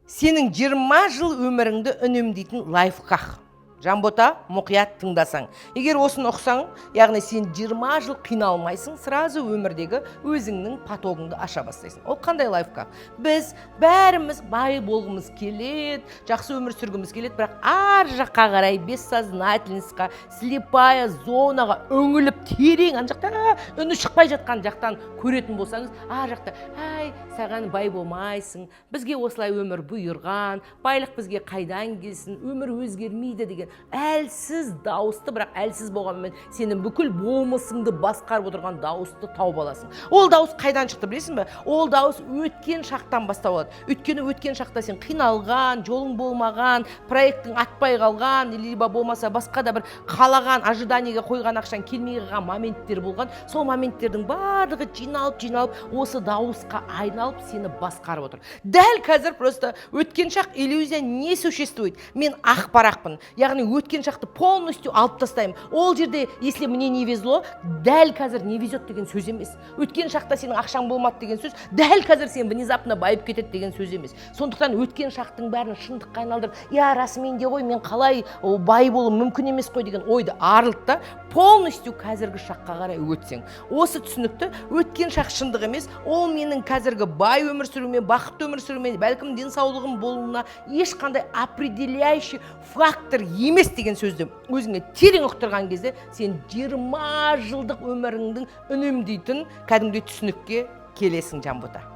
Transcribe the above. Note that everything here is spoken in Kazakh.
Сенің 20 жыл өміріңді үнемдейтін лайфхак. Жанбота, мұқият тыңдасаң. Егер осыны ұқсаң, яғни сен 20 жыл қиналмайсың, сразу өмірдегі өзіңнің потогыңды аша бастайсың. Ол қандай лайфхак? Біз бәріміз бай болғымыз келеді, жақсы өмір сүргіміз келеді, бірақ ар жаққа қарай бессознательностьқа, слепая зонаға үңіліп терең, ана жақта үні шықпай жатқан жақтан көретін болсаңыз, ар жақта, ай, саған бай болмайсың, бізге осылай өмір бұйырған, байлық бізге қайдан келсін, өмір өзгермейді деген әлсіз дауысты, бірақ әлсіз болғанмен сенің бүкіл болмысыңды басқарып отырған дауысты тауып аласың. Ол дауыс қайдан шықты білесің бе? Ол дауыс өткен шақтан бастау алады. Өйткені өткен шақта сен қиналған, жолың болмаған, проекттің атпай қалған, либо болмаса басқа да бір қалаған, ожиданиеге қойған ақшаң келмей қалған моменттер болған. Сол моменттердің барлығы жиналып осы дауысқа айналып сені басқарып отыр. Дәл қазір просто өткен шақ иллюзия не существует. Мен ақпарақпын. Яғни өткен шақты полностью алып тастаймын. Ол жерде, если мне не везло, дәл қазір не везет деген сөз емес. Өткен шақта сенің ақшаң болмады деген сөз, дәл қазір сен внезапно байып кетеді деген сөз емес. Сондықтан өткен шақтың бәрін шындыққа айналдырып, я расымен де ғой, мен қалай бай болуым мүмкін емес қой деген ойды арылт та полностью қазіргі шаққа қарай өтсең. Осы түсінікті өткен шақ шындық емес, ол менің қазіргі бай өмір сүруіме, бақытты өмір сүруіме, бәлкім денсаулығым болуына ешқандай определяющий фактор емес деген сөзді өзіңе терең ұқтырған кезде сен 20 жылдық өміріңдің үнемдейтін кәдімгідей түсінікке келесің, Жанбота.